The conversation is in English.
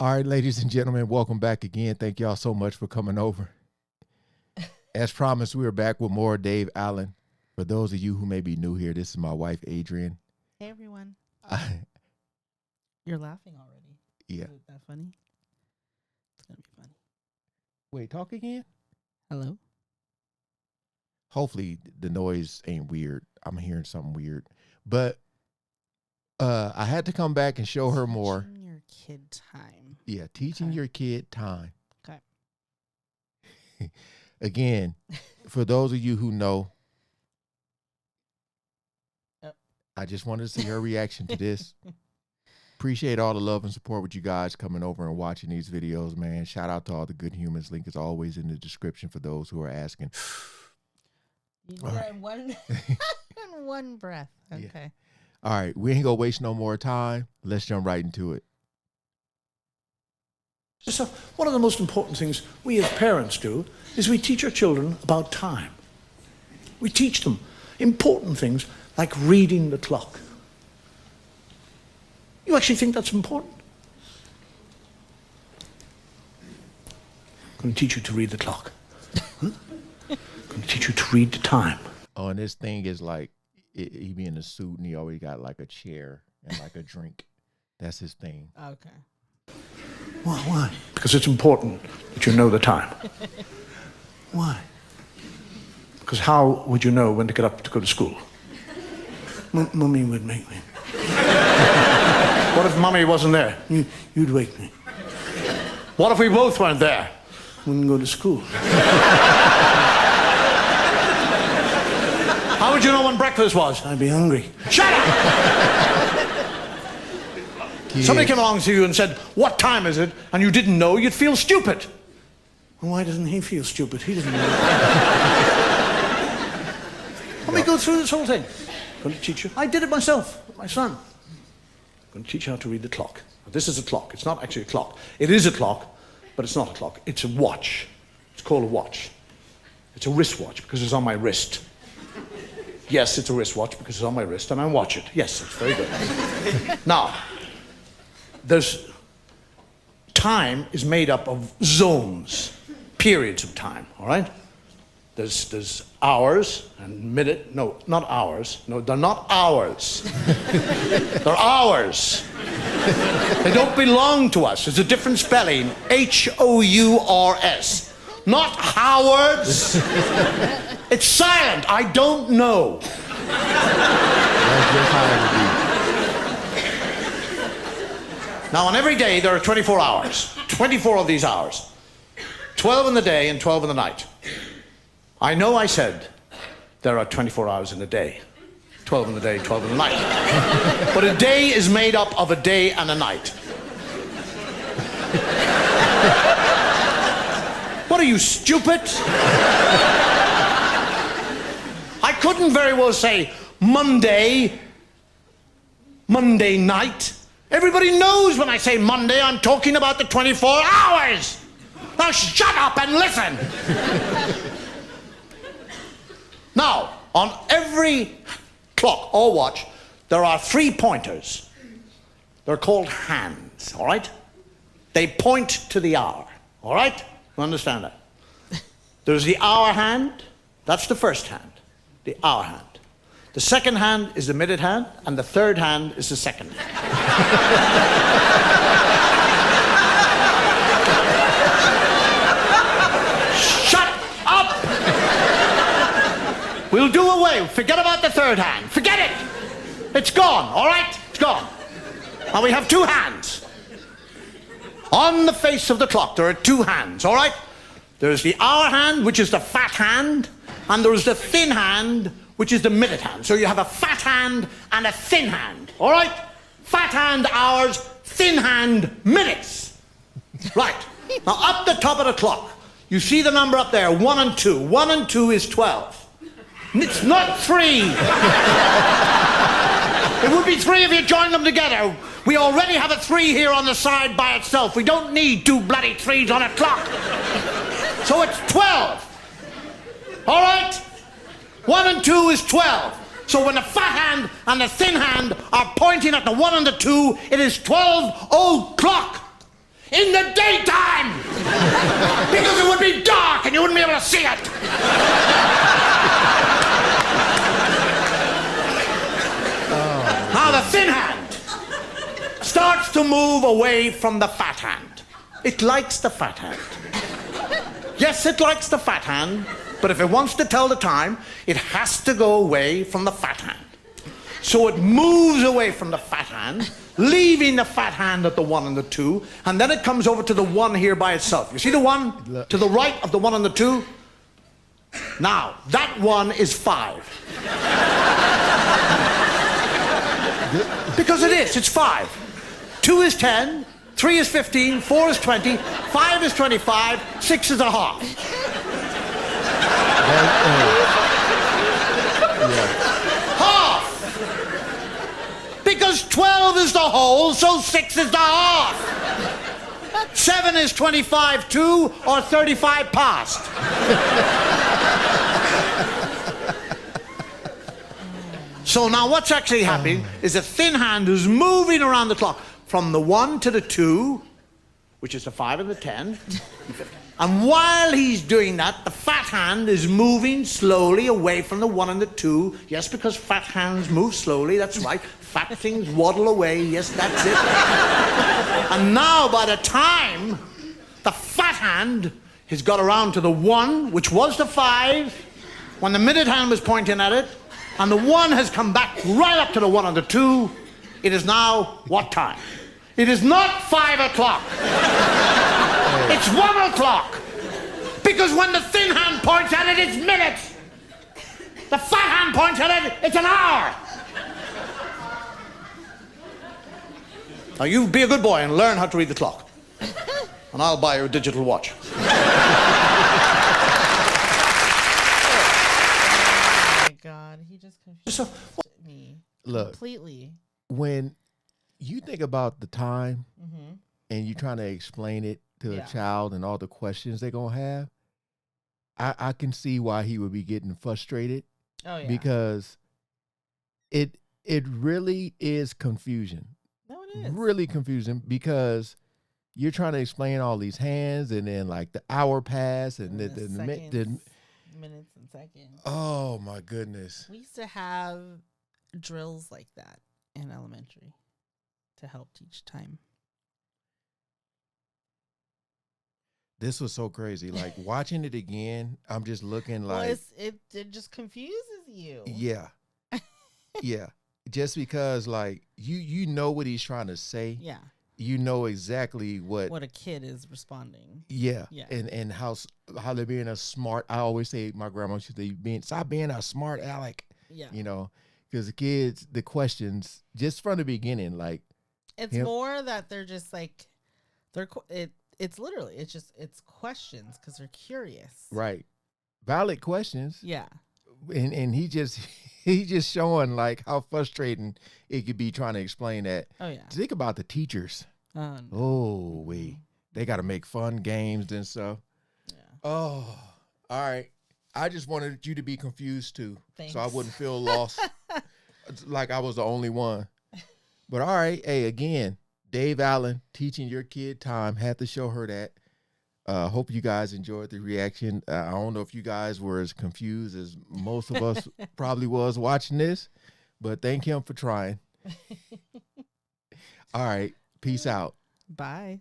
All right, ladies and gentlemen, welcome back again. Thank y'all so much for coming over. As promised, we are back with more Dave Allen. For those of you who may be new here, this is my wife, Adrian. Hey, everyone. You're laughing already. Yeah. Is it that funny? It's going to be funny. Wait, talk again? Hello? Hopefully the noise ain't weird. I'm hearing something weird. But I had to come back and show her more. Teaching your kid time. Yeah, teaching your kid time. Okay. Again, for those of you who know, I just wanted to see her reaction to this. Appreciate all the love and support with you guys coming over and watching these videos, man. Shout out to all the good humans. Link is always in the description for those who are asking. You did that in one breath. Okay. Yeah. All right, we ain't gonna waste no more time. Let's jump right into it. So one of the most important things we as parents do is we teach our children about time. We teach them important things like reading the clock. You actually think that's important? I'm going to teach you to read the clock. I'm going to teach you to read the time. Oh, and this thing is like, he be in a suit and he always got like a chair and like a drink. That's his thing. Okay. Why? Because it's important that you know the time. Why? Because how would you know when to get up to go to school? Mummy would make me. What if Mummy wasn't there? You'd wake me. What if we both weren't there? Wouldn't go to school. How would you know when breakfast was? I'd be hungry. Shut up! Somebody came along to you and said, what time is it? And you didn't know, you'd feel stupid. Well, why doesn't he feel stupid? He doesn't know. Let me go through this whole thing. I'm going to teach you. I did it myself with my son. I'm going to teach you how to read the clock. This is a clock. It's not actually a clock. It is a clock, but it's not a clock. It's a watch. It's called a watch. It's a wristwatch because it's on my wrist. Yes, it's a wristwatch because it's on my wrist and I watch it. Yes, it's very good. Now, time is made up of zones, periods of time, all right? There's hours and minute, no, not hours. No, they're not hours. They're hours. They don't belong to us. There's a different spelling, H-O-U-R-S. Not Howards. It's silent. I don't know. Now, on every day, there are 24 hours. 24 of these hours. 12 in the day and 12 in the night. I know I said there are 24 hours in a day. 12 in the day, 12 in the night. But a day is made up of a day and a night. What are you, stupid? I couldn't very well say Monday night. Everybody knows when I say Monday, I'm talking about the 24 hours. Now shut up and listen. Now, on every clock or watch, there are 3 pointers. They're called hands, all right? They point to the hour, all right? You understand that? There's the hour hand. That's the first hand, the hour hand. The second hand is the minute hand, and the third hand is the second hand. Shut up! We'll do away. Forget about the third hand. Forget it! It's gone, all right? It's gone. Now we have 2 hands. On the face of the clock, there are 2 hands, all right? There's the hour hand, which is the fat hand, and there's the thin hand, which is the minute hand. So you have a fat hand and a thin hand, all right? Fat hand, hours, thin hand, minutes. Right. Now, up the top of the clock, you see the number up there, 1 and 2. 1 and 2 is 12. It's not 3. It would be 3 if you joined them together. We already have a 3 here on the side by itself. We don't need 2 bloody 3s on a clock. So it's 12. All right? 1 and 2 is 12. So when the fat hand and the thin hand are pointing at the 1 and the 2, it is 12 o'clock. in the daytime because it would be dark and you wouldn't be able to see it. Now the thin hand starts to move away from the fat hand. It likes the fat hand. Yes, it likes the fat hand, but if it wants to tell the time, it has to go away from the fat hand. So it moves away from the fat hand, leaving the fat hand at the 1 and the 2, and then it comes over to the 1 here by itself. You see the 1 to the right of the 1 and the 2? Now, that 1 is 5. Because it is, it's 5. 2 is 10, 3 is 15, 4 is 20, 5 is 25, 6 is a half. Half! Because 12 is the whole, so 6 is the half. 7 is 25 to or 35 past. So now what's actually happening is a thin hand who's moving around the clock from the 1 to the 2, which is the 5 and the 10. And while he's doing that, the fat hand is moving slowly away from the 1 and the 2. Yes, because fat hands move slowly, that's right. Fat things waddle away, yes, that's it. And now by the time the fat hand has got around to the 1, which was the 5, when the minute hand was pointing at it, and the 1 has come back right up to the 1 and the 2, it is now what time? It is not 5 o'clock. It's 1 o'clock. Because when the thin hand points at it, it's minutes. The fat hand points at it, it's an hour. Now you be a good boy and learn how to read the clock. And I'll buy you a digital watch. Oh my God, he just confused me Look, completely. when you think about the time Mm-hmm. and you're trying to explain it to Yeah. a child and all the questions they're going to have, I can see why he would be getting frustrated Oh yeah, because it really is confusion. no, it is. Really confusing because you're trying to explain all these hands and then like the hour pass and And the seconds, minutes and seconds. oh my goodness. We used to have drills like that in elementary to help teach time. This was so crazy. Like watching it again, I'm just looking Well, like it just confuses you. yeah. Yeah. Just because like you know what he's trying to say. Yeah. You know exactly What a kid is responding. yeah. Yeah. And how they're being a smart, I always say my grandma used to say stop being a smart aleck, Yeah. you know, because the kids, the questions just from the beginning, like It's Yep. more that they're just like it's literally it's questions because they're curious. right, valid questions. Yeah. And he just he just showing like how frustrating it could be trying to explain that. Oh yeah. Think about the teachers. No. Oh, they got to make fun games and stuff. Yeah. Oh, all right. I just wanted you to be confused too, so I Thanks. wouldn't feel lost, like I was the only one. But all right, hey, again, Dave Allen teaching your kid time. Had to show her that. Hope you guys enjoyed the reaction. I don't know if you guys were as confused as most of us probably was watching this, but thank him for trying. All right, peace out. Bye.